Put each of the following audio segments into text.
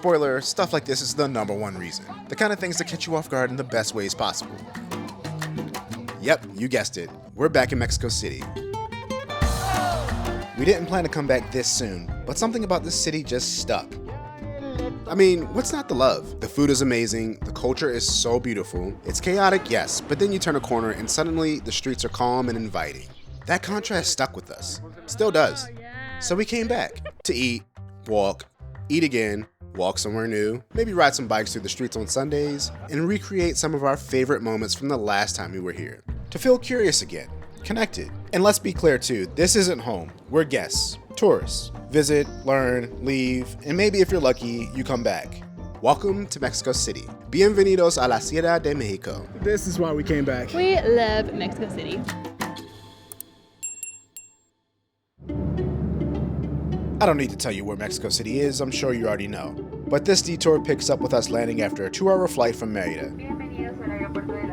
spoiler, stuff like this is the #1 reason. The kind of things that catch you off guard in the best ways possible. Yep, you guessed it. We're back in Mexico City. We didn't plan to come back this soon, but something about this city just stuck. I mean, what's not to love? The food is amazing, the culture is so beautiful. It's chaotic, yes, but then you turn a corner and suddenly the streets are calm and inviting. That contrast stuck with us. Still does. So we came back to eat, walk, eat again, walk somewhere new, maybe ride some bikes through the streets on Sundays, and recreate some of our favorite moments from the last time we were here. To feel curious again, connected. And let's be clear too, this isn't home. We're guests, tourists. Visit, learn, leave, and maybe if you're lucky, you come back. Welcome to Mexico City. Bienvenidos a la Ciudad de Mexico. This is why we came back. We love Mexico City. I don't need to tell you where Mexico City is, I'm sure you already know. But this detour picks up with us landing after a 2-hour flight from Merida.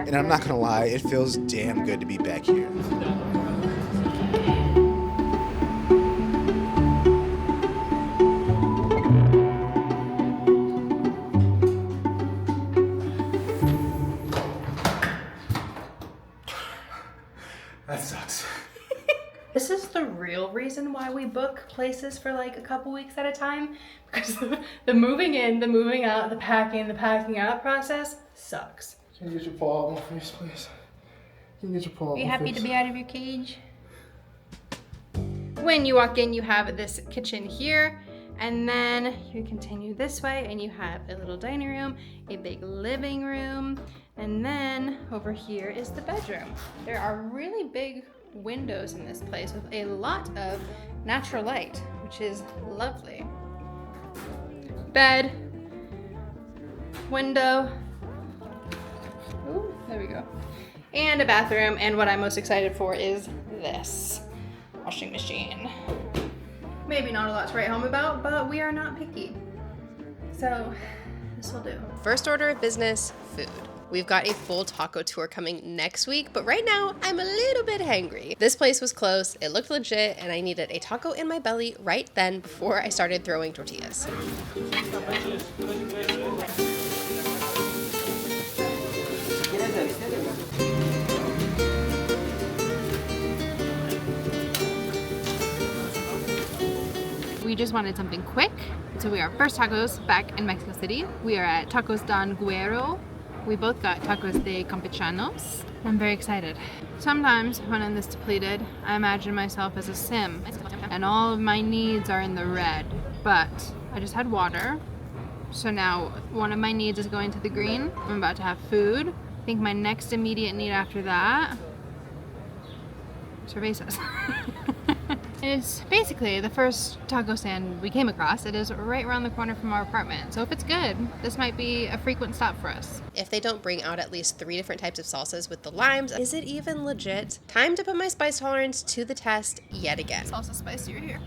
And I'm not gonna lie, it feels damn good to be back here. That sucks. This is the real reason why we book places for like a couple weeks at a time, because the moving in, the moving out, the packing out process sucks. Can you get your paw out my face, please? Can you get your paw out Are you my happy face? to be out of your cage? When you walk in, you have this kitchen here, and then you continue this way and you have a little dining room, a big living room, and then over here is the bedroom. There are really big windows in this place with a lot of natural light, which is lovely. Bed, window, ooh, there we go, and a bathroom, and what I'm most excited for is this washing machine. Maybe not a lot to write home about, but we are not picky, so this will do. First order of business, food. We've got a full taco tour coming next week, but right now I'm a little bit hangry. This place was close, it looked legit, and I needed a taco in my belly right then before I started throwing tortillas. We just wanted something quick, so we are first tacos back in Mexico City. We are at Tacos Don Güero. We both got tacos de campechanos. I'm very excited. Sometimes when I'm this depleted, I imagine myself as a sim, and all of my needs are in the red. But I just had water, so now one of my needs is going to the green. I'm about to have food. I think my next immediate need after that, cervezas. It's basically the first taco stand we came across. It is right around the corner from our apartment. So if it's good, this might be a frequent stop for us. If they don't bring out at least 3 different types of salsas with the limes, is it even legit? Time to put my spice tolerance to the test yet again. Salsa spicier here.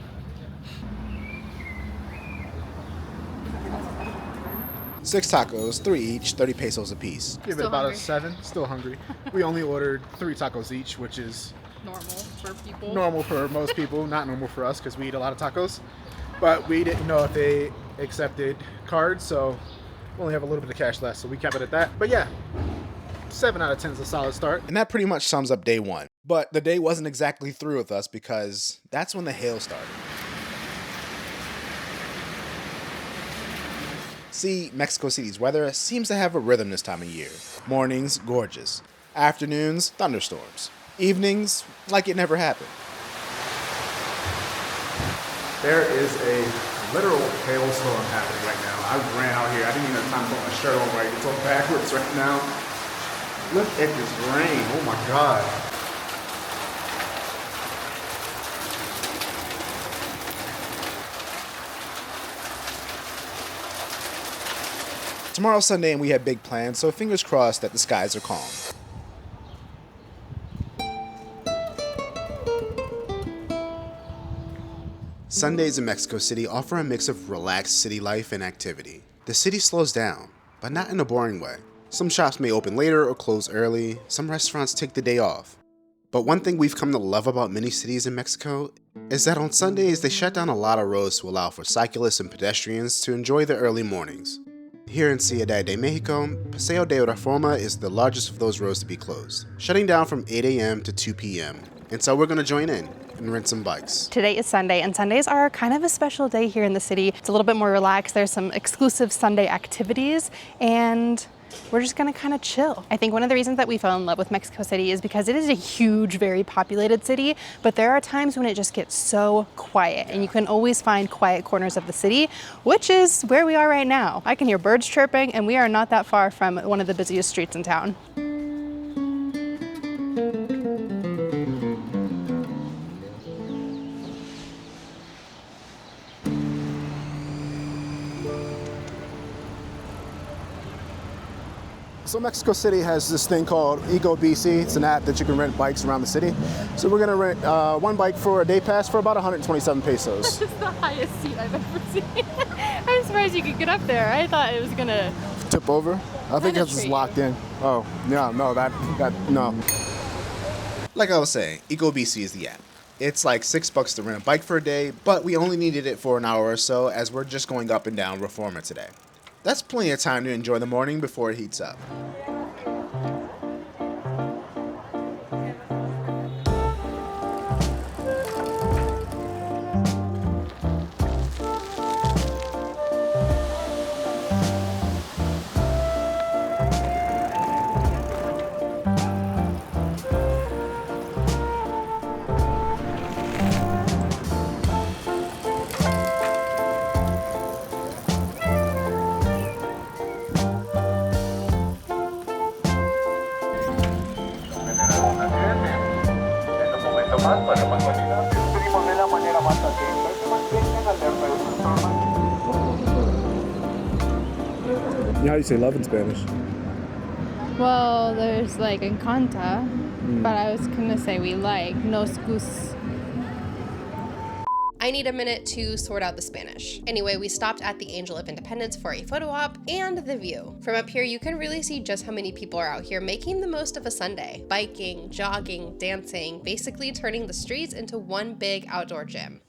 Six tacos, 3 each, 30 pesos a piece. Give it Still about hungry. a 7. Still hungry. We only ordered 3 tacos each, which is Normal for people. normal for most people, not normal for us because we eat a lot of tacos. But we didn't know if they accepted cards, so we only have a little bit of cash left, so we kept it at that. But yeah, 7 out of 10 is a solid start. And that pretty much sums up day one. But the day wasn't exactly through with us because that's when the hail started. See, Mexico City's weather seems to have a rhythm this time of year. Mornings, gorgeous. Afternoons, thunderstorms. Evenings, like it never happened. There is a literal hailstorm happening right now. I ran out here. I didn't even have time to put my shirt on right. It's all backwards right now. Look at this rain. Oh my God. Tomorrow's Sunday and we have big plans, so fingers crossed that the skies are calm. Sundays in Mexico City offer a mix of relaxed city life and activity. The city slows down, but not in a boring way. Some shops may open later or close early, some restaurants take the day off. But one thing we've come to love about many cities in Mexico is that on Sundays they shut down a lot of roads to allow for cyclists and pedestrians to enjoy the early mornings. Here in Ciudad de Mexico, Paseo de Reforma is the largest of those roads to be closed, shutting down from 8 a.m. to 2 p.m. And so we're going to join in and rent some bikes. Today is Sunday, and Sundays are kind of a special day here in the city. It's a little bit more relaxed. There's some exclusive Sunday activities, and we're just gonna kind of chill. I think one of the reasons that we fell in love with Mexico City is because it is a huge, very populated city, but there are times when it just gets so quiet, and you can always find quiet corners of the city, which is where we are right now. I can hear birds chirping, and we are not that far from one of the busiest streets in town. So Mexico City has this thing called Ego BC. It's an app that you can rent bikes around the city. So we're gonna rent one bike for a day pass for about 127 pesos. This is the highest seat I've ever seen. I'm surprised you could get up there. I thought it was gonna Tip over? I think it's just locked in. Oh, yeah, no, no. Like I was saying, EcoBC is the app. It's like $6 to rent a bike for a day, but we only needed it for an hour or so as we're just going up and down Reforma today. That's plenty of time to enjoy the morning before it heats up. How do you say love in Spanish? Well, there's like encanta, but I was gonna say we like nos gus. I need a minute to sort out the Spanish. Anyway, we stopped at the Angel of Independence for a photo op and the view. From up here, you can really see just how many people are out here making the most of a Sunday. Biking, jogging, dancing, basically turning the streets into one big outdoor gym.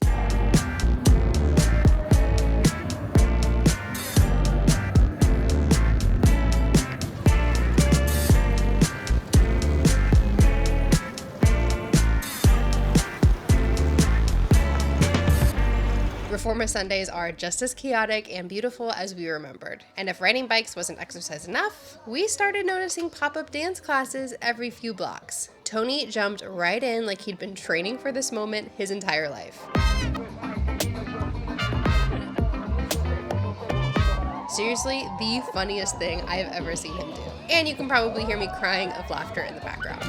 Reforma Sundays are just as chaotic and beautiful as we remembered. And if riding bikes wasn't exercise enough, we started noticing pop-up dance classes every few blocks. Tony jumped right in like he'd been training for this moment his entire life. Seriously, the funniest thing I have ever seen him do. And you can probably hear me crying of laughter in the background.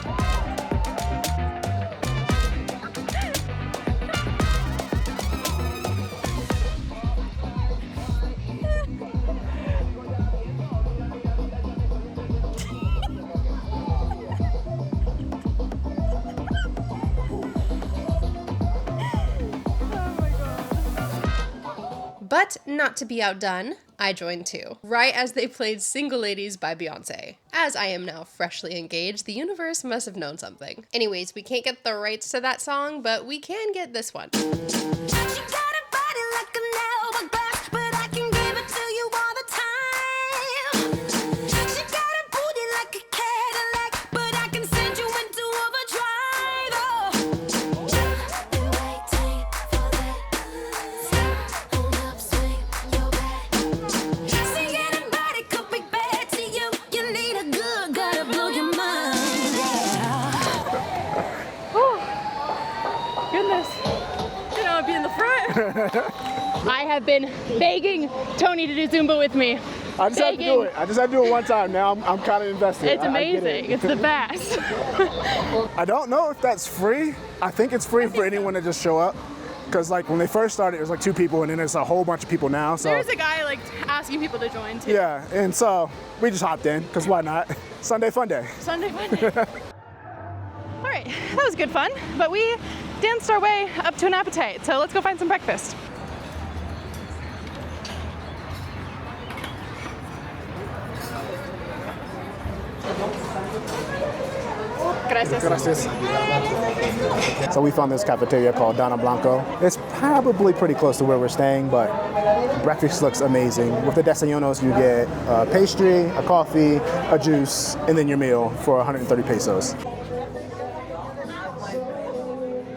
But not to be outdone, I joined too, right as they played Single Ladies by Beyonce. As I am now freshly engaged, the universe must have known something. Anyways, we can't get the rights to that song, but we can get this one. I have been begging Tony to do Zumba with me. I just have to do it. I just have to do it one time. Now I'm kind of invested. It's amazing. It's the best. I don't know if that's free. I think it's free for anyone to just show up. Because like when they first started, it was like 2 people, and then there's a whole bunch of people now. So there's a guy like asking people to join too. Yeah, and so we just hopped in, because why not? Sunday fun day. Sunday fun day. All right, that was good fun, but we danced our way up to an appetite, so let's go find some breakfast. Gracias. Gracias. So we found this cafeteria called Donna Blanco. It's probably pretty close to where we're staying, but breakfast looks amazing. With the desayunos, you get a pastry, a coffee, a juice, and then your meal for 130 pesos.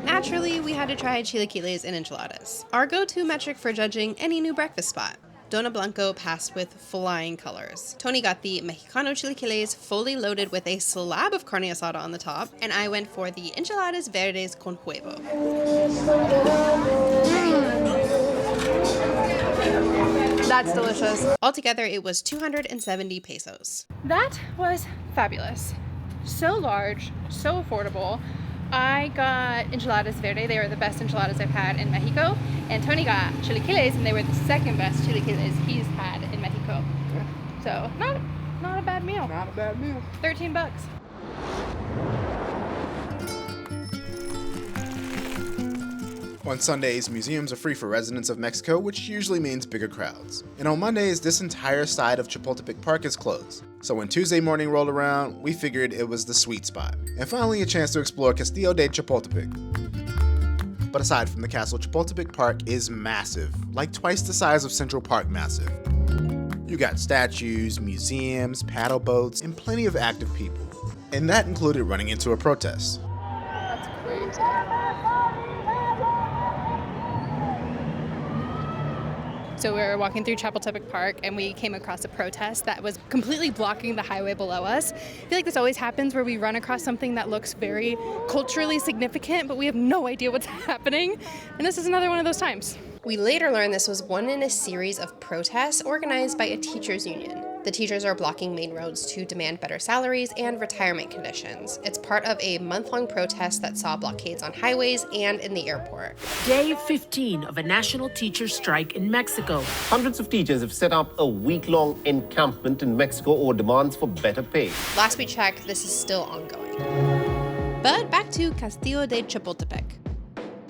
Naturally, we had to try chilaquiles and enchiladas, our go-to metric for judging any new breakfast spot. Donna Blanco passed with flying colors. Tony got the Mexicano chilaquiles fully loaded with a slab of carne asada on the top, and I went for the enchiladas verdes con huevo. That's delicious. Altogether, it was 270 pesos. That was fabulous. So large, so affordable. I got enchiladas verde. They were the best enchiladas I've had in Mexico. And Tony got chilaquiles, and they were the second best chilaquiles he's had in Mexico. So not a bad meal. Not a bad meal. $13. On Sundays, museums are free for residents of Mexico, which usually means bigger crowds. And on Mondays, this entire side of Chapultepec Park is closed. So when Tuesday morning rolled around, we figured it was the sweet spot. And finally a chance to explore Castillo de Chapultepec. But aside from the castle, Chapultepec Park is massive, like twice the size of Central Park massive. You got statues, museums, paddle boats, and plenty of active people. And that included running into a protest. That's crazy. So we were walking through Chapultepec Park and we came across a protest that was completely blocking the highway below us. I feel like this always happens where we run across something that looks very culturally significant, but we have no idea what's happening. And this is another one of those times. We later learned this was one in a series of protests organized by a teachers' union. The teachers are blocking main roads to demand better salaries and retirement conditions. It's part of a month-long protest that saw blockades on highways and in the airport. Day 15 of a national teacher strike in Mexico. Hundreds of teachers have set up a week-long encampment in Mexico over demands for better pay. Last we checked, this is still ongoing. But back to Castillo de Chapultepec.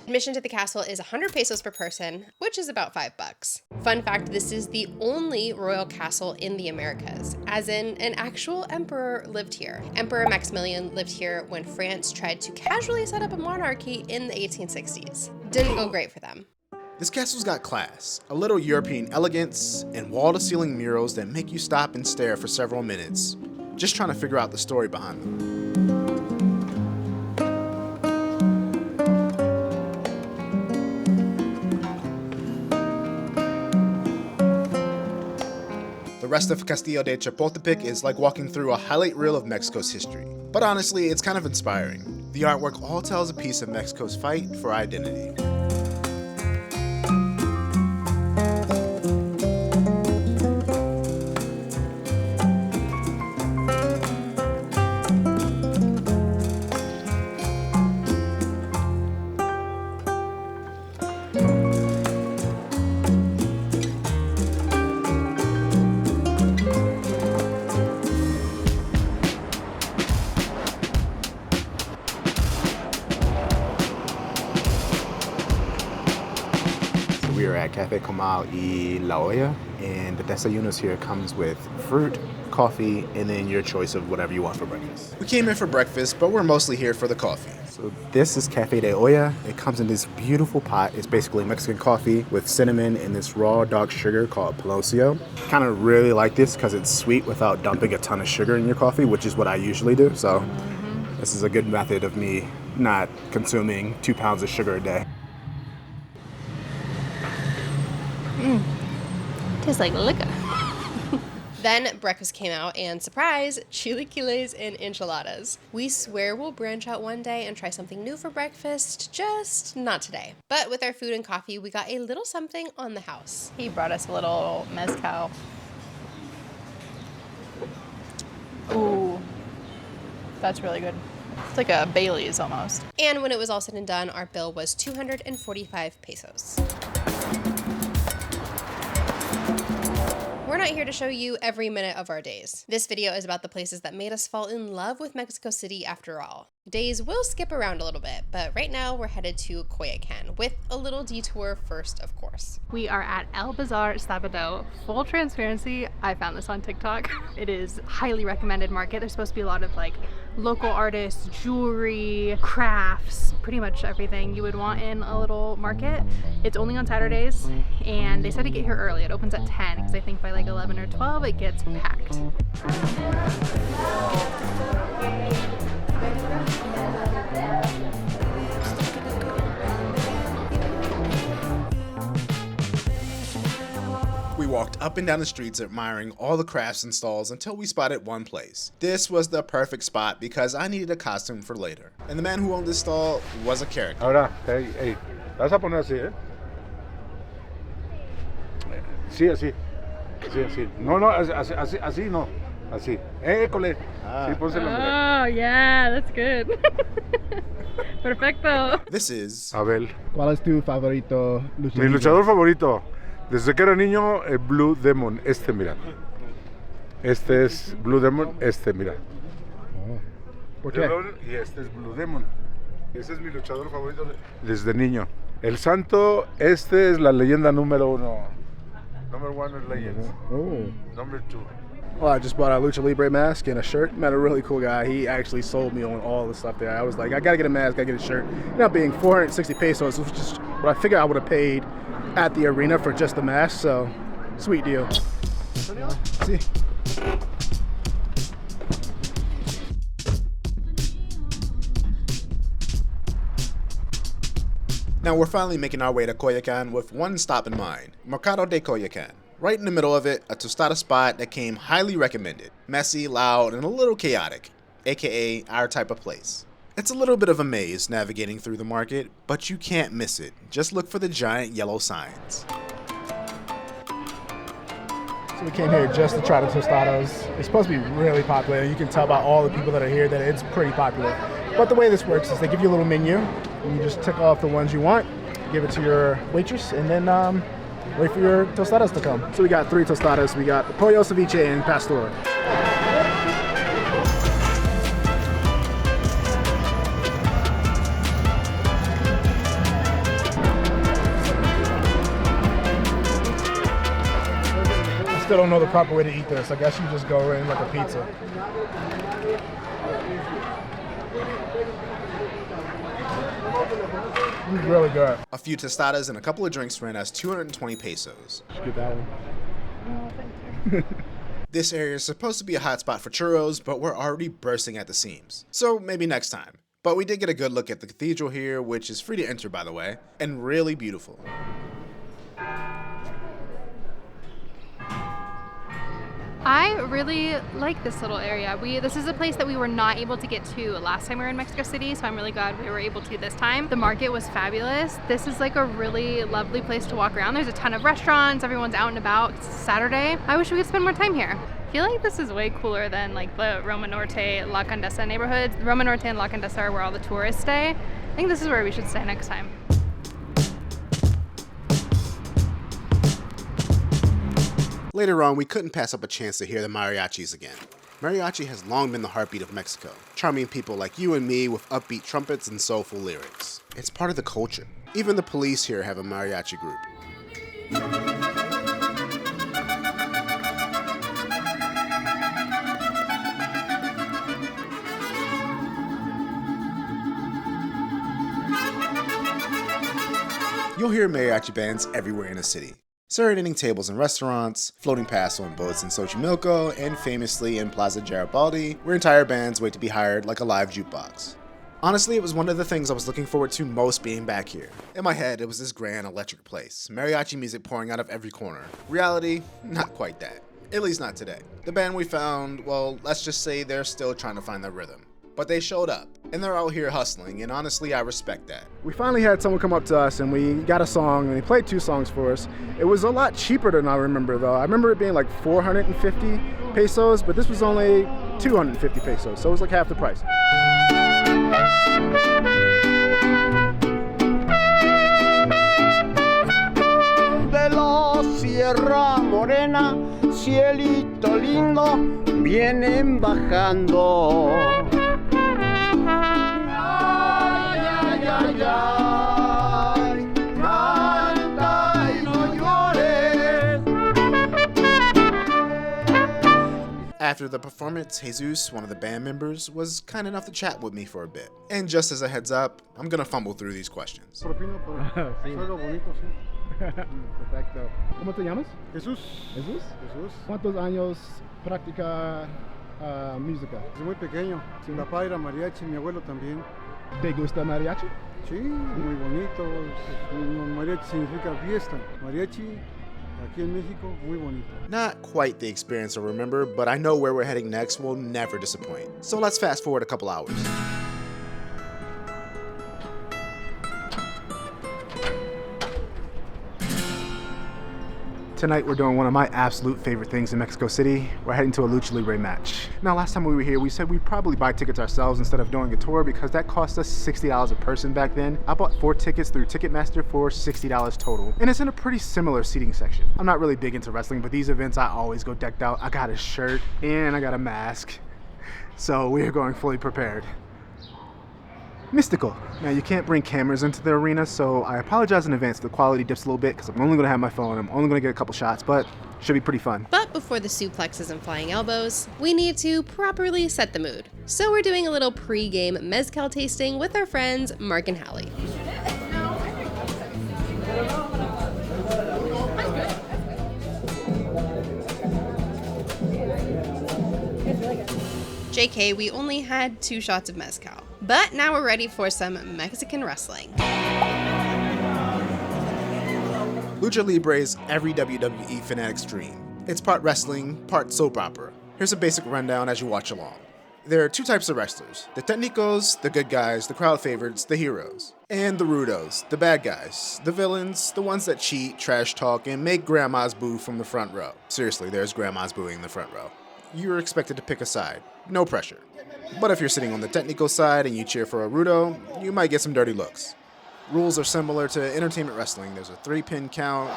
Admission to the castle is 100 pesos per person, which is about $5. Fun fact, this is the only royal castle in the Americas, as in an actual emperor lived here. Emperor Maximilian lived here when France tried to casually set up a monarchy in the 1860s. Didn't go great for them. This castle's got class, a little European elegance, and wall-to-ceiling murals that make you stop and stare for several minutes, just trying to figure out the story behind them. The rest of Castillo de Chapultepec is like walking through a highlight reel of Mexico's history. But honestly, it's kind of inspiring. The artwork all tells a piece of Mexico's fight for identity. We are at Cafe Comal y La Olla, and the desayunos here comes with fruit, coffee, and then your choice of whatever you want for breakfast. We came in for breakfast, but we're mostly here for the coffee. So this is Cafe de Olla. It comes in this beautiful pot. It's basically Mexican coffee with cinnamon and this raw dark sugar called Pelosio. Kind of really like this because it's sweet without dumping a ton of sugar in your coffee, which is what I usually do. So this is a good method of me not consuming 2 pounds of sugar a day. Tastes like liquor. Then breakfast came out, and surprise, chilaquiles and enchiladas. We swear we'll branch out one day and try something new for breakfast, just not today. But with our food and coffee, we got a little something on the house. He brought us a little mezcal. Ooh, that's really good. It's like a Bailey's almost. And when it was all said and done, our bill was 245 pesos. We're not here to show you every minute of our days. This video is about the places that made us fall in love with Mexico City after all. Days will skip around a little bit, but right now we're headed to Coyoacán with a little detour first, of course. We are at El Bazar Sabado. Full transparency, I found this on TikTok. It is highly recommended market. There's supposed to be a lot of like local artists, jewelry, crafts, pretty much everything you would want in a little market. It's only on Saturdays, and they said to get here early. It opens at 10 because I think by like 11 or 12 it gets packed. We walked up and down the streets admiring all the crafts and stalls until we spotted one place. This was the perfect spot because I needed a costume for later. And the man who owned this stall was a character. Ahora, hey, vas a poner así, ¿eh? Sí, así. Sí, así. No, así no. Así. École. Sí, pónselo. Oh, yeah, that's good. Perfecto. This is Abel. ¿Cuál es tu favorito luchador? Mi luchador favorito. Desde que era niño, Blue Demon. Mira. Este es Blue Demon. Mira. ¿Por qué? Y este es Blue Demon. Ese es mi luchador favorito desde niño. El santo, este es la leyenda número 1. Number 1 is legends. Oh. Number 2. Well, I just bought a Lucha Libre mask and a shirt. Met a really cool guy. He actually sold me on all the stuff there. I was like, I gotta get a mask, gotta get a shirt. Ended up being 460 pesos, which is just what I figured I would have paid at the arena for just the mask. So, sweet deal. See. Now we're finally making our way to Coyoacán with one stop in mind, Mercado de Coyoacán. Right in the middle of it, a tostada spot that came highly recommended. Messy, loud, and a little chaotic, aka our type of place. It's a little bit of a maze navigating through the market, but you can't miss it. Just look for the giant yellow signs. So we came here just to try the tostadas. It's supposed to be really popular. You can tell by all the people that are here that it's pretty popular. But the way this works is they give you a little menu, and you just tick off the ones you want, give it to your waitress, and then wait for your tostadas to come. So we got 3 tostadas. We got pollo, ceviche, and pastor. I still don't know the proper way to eat this. I guess you just go in like a pizza. It's really good. A few tostadas and a couple of drinks ran us 220 pesos. Get that one. This area is supposed to be a hotspot for churros, but we're already bursting at the seams. So maybe next time. But we did get a good look at the cathedral here, which is free to enter by the way, and really beautiful. I really like this little area. This is a place that we were not able to get to last time we were in Mexico City, so I'm really glad we were able to this time. The market was fabulous. This is like a really lovely place to walk around. There's a ton of restaurants, everyone's out and about. It's Saturday. I wish we could spend more time here. I feel like this is way cooler than like the Roma Norte, La Condesa neighborhoods. Roma Norte and La Condesa are where all the tourists stay. I think this is where we should stay next time. Later on, we couldn't pass up a chance to hear the mariachis again. Mariachi has long been the heartbeat of Mexico, charming people like you and me with upbeat trumpets and soulful lyrics. It's part of the culture. Even the police here have a mariachi group. You'll hear mariachi bands everywhere in the city, serenading tables in restaurants, floating past on boats in Xochimilco, and famously in Plaza Garibaldi, where entire bands wait to be hired like a live jukebox. Honestly, it was one of the things I was looking forward to most being back here. In my head, it was this grand electric place, mariachi music pouring out of every corner. Reality, not quite that. At least not today. The band we found, well, let's just say they're still trying to find their rhythm. But they showed up, and they're out here hustling, and honestly, I respect that. We finally had someone come up to us, and we got a song, and they played 2 songs for us. It was a lot cheaper than I remember, though. I remember it being like 450 pesos, but this was only 250 pesos, so it was like half the price. De la Sierra Morena, cielito lindo, vienen bajando. After the performance, Jesus, one of the band members, was kind enough to chat with me for a bit. And just as a heads up, I'm gonna fumble through these questions. Perfecto. ¿Cómo te llamas? Jesús. Jesús. Jesús. ¿Cuántos años practica música? Desde muy pequeño. Mi papá era mariachi, mi abuelo también. ¿Te gusta mariachi? Sí, muy bonito. Mariachi significa fiesta. Mariachi, aquí en México, muy bonito. Not quite the experience to remember, but I know where we're heading next will never disappoint. So let's fast forward a couple hours. Tonight we're doing one of my absolute favorite things in Mexico City. We're heading to a Lucha Libre match. Now last time we were here, we said we'd probably buy tickets ourselves instead of doing a tour because that cost us $60 a person back then. I bought 4 tickets through Ticketmaster for $60 total. And it's in a pretty similar seating section. I'm not really big into wrestling, but these events I always go decked out. I got a shirt and I got a mask. So we are going fully prepared. Mystical. Now you can't bring cameras into the arena, so I apologize in advance if the quality dips a little bit because I'm only going to have my phone. I'm only going to get a couple shots, but should be pretty fun. But before the suplexes and flying elbows, we need to properly set the mood. So we're doing a little pre-game mezcal tasting with our friends Mark and Hallie. JK, we only had 2 shots of mezcal. But now we're ready for some Mexican wrestling. Lucha Libre is every WWE fanatic's dream. It's part wrestling, part soap opera. Here's a basic rundown as you watch along. There are 2 types of wrestlers: the technicos, the good guys, the crowd favorites, the heroes, and the rudos, the bad guys, the villains, the ones that cheat, trash talk, and make grandmas boo from the front row. Seriously, there's grandmas booing in the front row. You're expected to pick a side, no pressure. But if you're sitting on the technical side and you cheer for a rudo, you might get some dirty looks. Rules are similar to entertainment wrestling. There's a 3-pin count.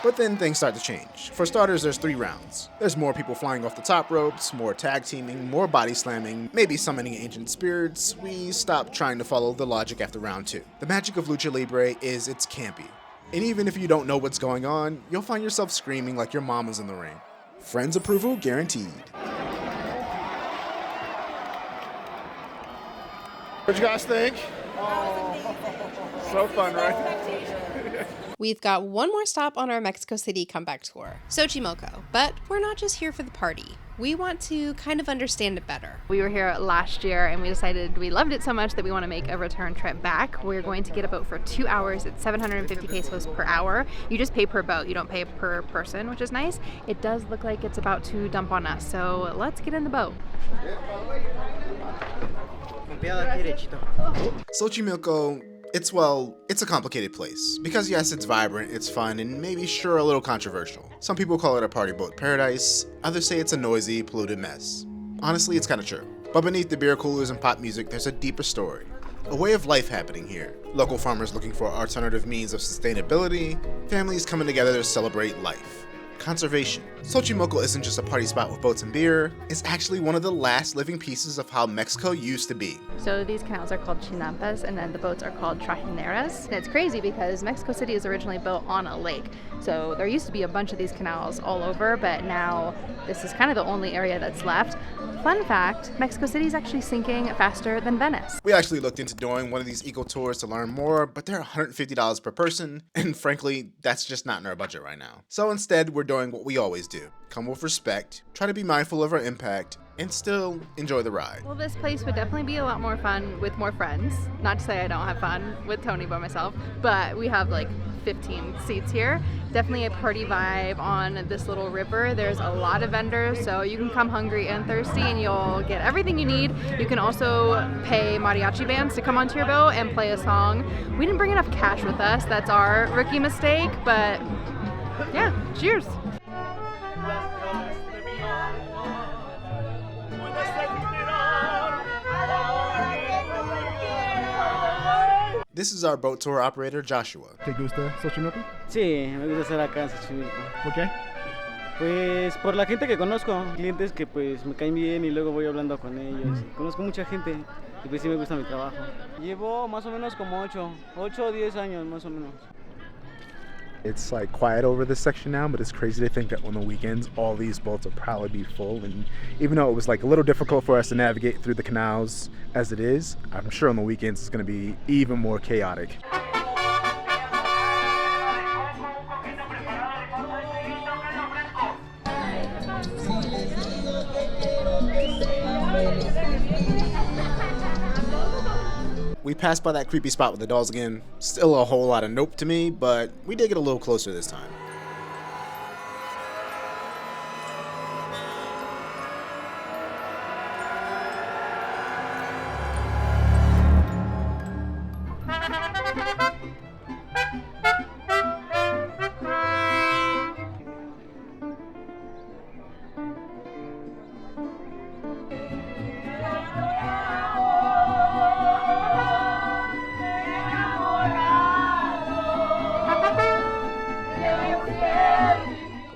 But then things start to change. For starters, there's 3 rounds. There's more people flying off the top ropes, more tag teaming, more body slamming, maybe summoning ancient spirits. We stop trying to follow the logic after round 2. The magic of Lucha Libre is it's campy. And even if you don't know what's going on, you'll find yourself screaming like your mama's in the ring. Friends approval guaranteed. What you guys think? So fun, right? We've got one more stop on our Mexico City comeback tour, Xochimilco. But we're not just here for the party. We want to kind of understand it better. We were here last year and we decided we loved it so much that we want to make a return trip back. We're going to get a boat for 2 hours. It's 750 pesos per hour. You just pay per boat. You don't pay per person, which is nice. It does look like it's about to dump on us, so let's get in the boat. Xochimilco, it's a complicated place. Because yes, it's vibrant, it's fun, and maybe sure a little controversial. Some people call it a party boat paradise, others say it's a noisy, polluted mess. Honestly, it's kinda true. But beneath the beer coolers and pop music, there's a deeper story. A way of life happening here. Local farmers looking for alternative means of sustainability, families coming together to celebrate life. Conservation. Xochimilco isn't just a party spot with boats and beer, it's actually one of the last living pieces of how Mexico used to be. So these canals are called chinampas and then the boats are called trajineras. And it's crazy because Mexico City is originally built on a lake. So there used to be a bunch of these canals all over, but now this is kind of the only area that's left. Fun fact, Mexico City is actually sinking faster than Venice. We actually looked into doing one of these eco tours to learn more, but they're $150 per person, and frankly, that's just not in our budget right now. So instead, we're doing what we always do. Come with respect, try to be mindful of our impact, and still enjoy the ride. Well, this place would definitely be a lot more fun with more friends. Not to say I don't have fun with Tony by myself, but we have like 15 seats here. Definitely a party vibe on this little river. There's a lot of vendors, so you can come hungry and thirsty and you'll get everything you need. You can also pay mariachi bands to come onto your boat and play a song. We didn't bring enough cash with us. That's our rookie mistake, but yeah, cheers. This is our boat tour operator, Joshua. ¿Te gusta Xochimilco? Sí, me gusta estar acá en Xochimilco. ¿Por qué? Pues por la gente que conozco, clientes que pues me caen bien y luego voy hablando con ellos. Conozco mucha gente y pues sí me gusta mi trabajo. Llevo más o menos como 8 o 10 años más o menos. It's like quiet over this section now, but it's crazy to think that on the weekends all these boats will probably be full. And even though it was like a little difficult for us to navigate through the canals as it is, I'm sure on the weekends it's going to be even more chaotic. We passed by that creepy spot with the dolls again. Still a whole lot of nope to me, but we did get a little closer this time.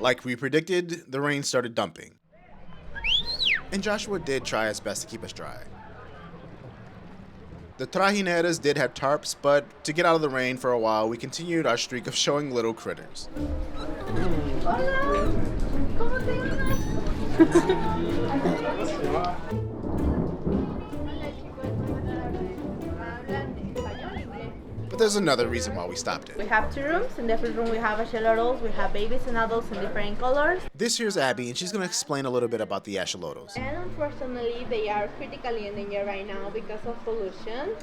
Like we predicted, the rain started dumping. And Joshua did try his best to keep us dry. The trajineras did have tarps, but to get out of the rain for a while, we continued our streak of showing little critters. But there's another reason why we stopped We it. have 2 rooms. In the first room we have axolotls. We have babies and adults in different colors. This here's Abby, and she's going to explain a little bit about the axolotls. And unfortunately, they are critically endangered right now because of pollution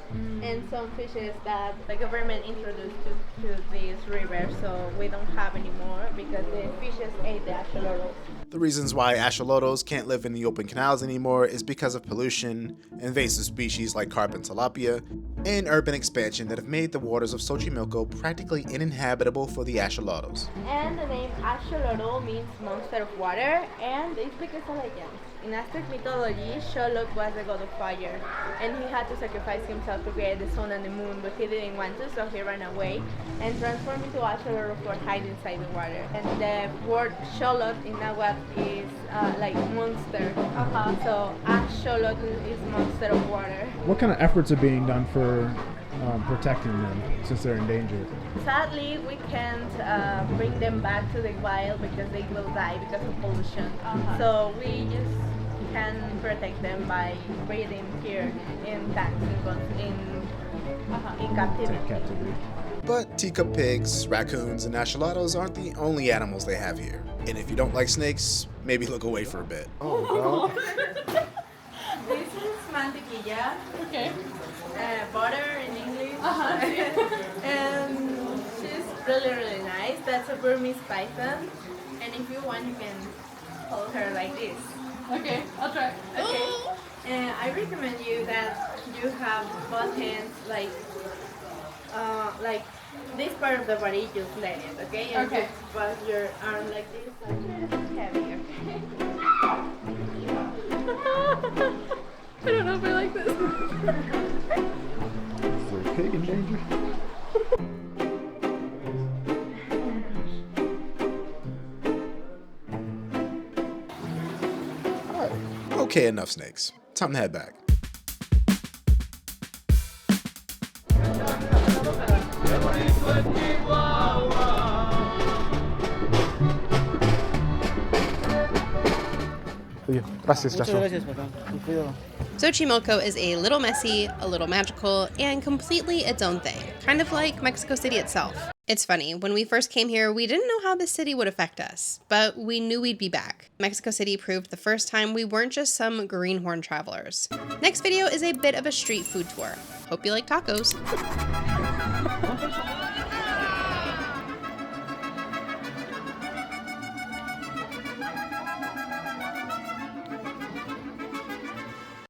and some fishes that the government introduced to this river. So we don't have anymore because the fishes ate the axolotls. The reasons why axolotls can't live in the open canals anymore is because of pollution, invasive species like carp and tilapia, and urban expansion that have made the waters of Xochimilco practically uninhabitable for the axolotls. And the name axolotl means monster of water, and it's because of legends. In Aztec mythology, Xolotl was the god of fire, and he had to sacrifice himself to create the sun and the moon, but he didn't want to, so he ran away and transformed into axolotl for hiding inside the water. And the word Xolotl in Nahuatl is like monster. So axolotl is monster of water. What kind of efforts are being done for protecting them since they're endangered? Sadly, we can't bring them back to the wild because they will die because of pollution. So we just can protect them by breeding here in tanks in captivity. But teacup pigs, raccoons, and axolotls aren't the only animals they have here. And if you don't like snakes, maybe look away for a bit. Oh, God. This is mantequilla. Okay. Butter in English. And she's really, really nice. That's a Burmese python. And if you want, you can hold her like this. Okay, I'll try. Okay. And I recommend you that you have both hands like this part of the body, just let it, okay? And just put your arm like this, like heavy, okay? I don't know if I like this. Is there a pig in danger? Okay, enough snakes. Time to head back. Gracias, Joshua. Xochimilco is a little messy, a little magical, and completely its own thing, kind of like Mexico City itself. It's funny, when we first came here, we didn't know how the city would affect us, but we knew we'd be back. Mexico City proved the first time we weren't just some greenhorn travelers. Next video is a bit of a street food tour. Hope you like tacos.